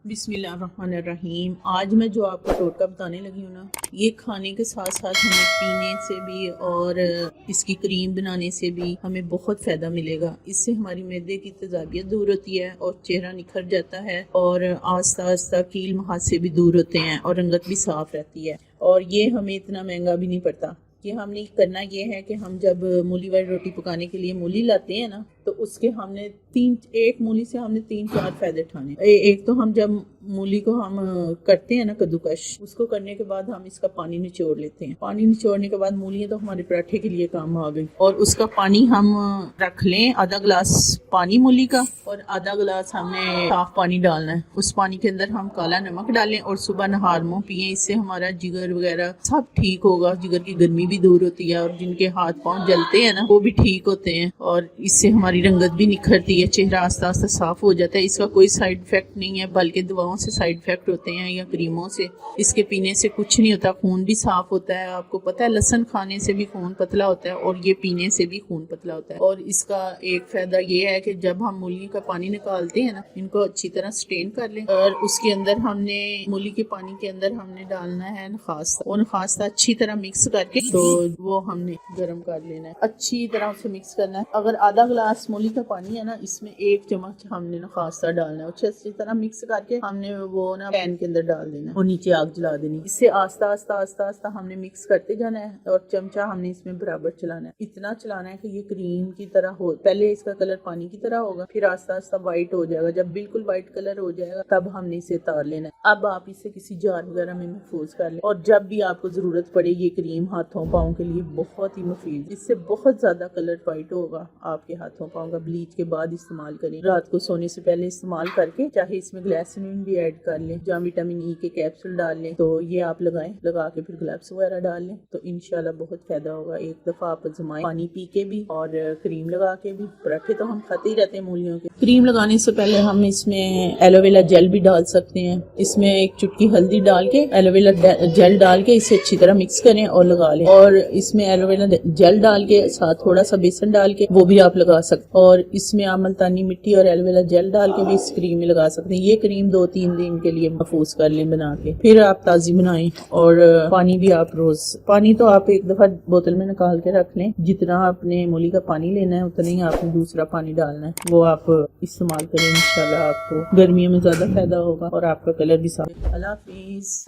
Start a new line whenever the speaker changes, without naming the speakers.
बिस्मिल्लाहिर्रहमानिर्रहीम। आज मैं जो आपको टोटका बताने लगी हूँ ना, ये खाने के साथ साथ हमें पीने से भी और इसकी क्रीम बनाने से भी हमें बहुत फ़ायदा मिलेगा। इससे हमारी मैदे की तेज़ाबियत दूर होती है और चेहरा निखर जाता है और आस्ता आस्ता कील मुहासे भी दूर होते हैं और रंगत भी साफ़ रहती है। और ये हमें इतना महंगा भी नहीं पड़ता। कि हमने करना ये है कि हम जब मूली वाली रोटी पकाने के लिए मूली लाते हैं ना, तो उसके हमने एक मूली से हमने 3-4 फ़ायदे उठाने। एक तो हम जब मूली को हम करते हैं ना कद्दूकश, उसको करने के बाद हम इसका पानी निचोड़ लेते हैं। पानी निचोड़ने के बाद मूलियाँ तो हमारे पराठे के लिए काम आ गई। और उसका पानी हम रख लें, आधा गिलास पानी मूली का और आधा गिलास हमने साफ पानी डालना है। उस पानी के अंदर हम काला नमक डालें और सुबह नहार मुँह पिए। इससे हमारा जिगर वगैरह सब ठीक होगा। जिगर की गर्मी भी दूर होती है और जिनके हाथ पाँव जलते हैं ना, वो भी ठीक होते हैं और इससे हमारी रंगत भी निखरती है, चेहरा आस्ता आस्ता साफ हो जाता है। इसका कोई साइड इफेक्ट नहीं है, बल्कि दवाओं से साइड इफेक्ट होते हैं या क्रीमों से। इसके पीने से कुछ नहीं होता, खून भी साफ होता है। आपको पता है लहसुन खाने से भी खून पतला होता है और ये पीने से भी खून पतला होता है। और इसका एक फायदा ये है कि जब हम मूली का पानी निकालते हैं ना, इनको अच्छी तरह स्ट्रेन कर लें और उसके अंदर हमने मूली के पानी के अंदर हमने डालना है नखास्ता। और नखास्ता अच्छी तरह मिक्स करके तो वो हमने गर्म कर लेना है, अच्छी तरह उसे मिक्स करना है। अगर आधा गिलास मूली का पानी है ना, इसमें 1 चम्मच हमने नखास्ता डालना है। अच्छी तरह मिक्स करके हमने वो ना पैन के अंदर डाल देना और नीचे आग जला देनी। इससे आस्ता आस्ता आस्ता आस्ता हमने मिक्स करते जाना है और चमचा हमने इसमें बराबर चलाना है। इतना चलाना है कि ये क्रीम की तरह हो। पहले इसका कलर पानी की तरह होगा, फिर आस्ता आस्ता व्हाइट हो जाएगा। जब बिल्कुल व्हाइट कलर हो जाएगा तब हमने इसे उतार लेना है। अब आप इसे किसी जार वगैरह में महफूज कर लें और जब भी आपको जरूरत पड़े ये क्रीम हाथों पाँव के लिए बहुत ही मुफीद। इससे बहुत ज्यादा कलर व्हाइट होगा आपके हाथों पाँव का। ब्लीच के बाद इस्तेमाल करें, रात को सोने से पहले इस्तेमाल करके, चाहे इसमें ग्लिसरीन भी ऐड कर लें, जहाँ विटामिन ई के कैप्सूल डाल लें, तो ये आप लगाएं। लगा के फिर ग्लव्स वगैरह डाल लें तो इंशाल्लाह बहुत फायदा होगा। एक दफा आप आजमाएं, पानी पी के भी और क्रीम लगा के भी। पराठे तो हम खाते ही रहते हैं मूलियों के। क्रीम लगाने से पहले हम इसमें एलोवेरा जेल भी डाल सकते हैं। इसमें एक चुटकी हल्दी डाल के एलोवेरा जेल डाल के इसे अच्छी तरह मिक्स करें और लगा लें। और इसमें एलोवेरा जेल डाल के साथ थोड़ा सा बेसन डाल के वो भी आप लगा सकते। और इसमें आप मुल्तानी मिट्टी और एलोवेरा जेल डाल के भी इस क्रीम में लगा सकते हैं। ये क्रीम 2-3 दिन के लिए महफूज कर लें बना के, फिर आप ताज़ी बनाएं। और पानी भी आप रोज, पानी तो आप एक दफा बोतल में निकाल के रख लें। जितना आपने मूली का पानी लेना है उतना ही आपने दूसरा पानी डालना है, वो आप इस्तेमाल करें। इंशाल्लाह आपको गर्मियों में ज्यादा फायदा होगा और आपका कलर भी साफ। अल्लाह हाफिज।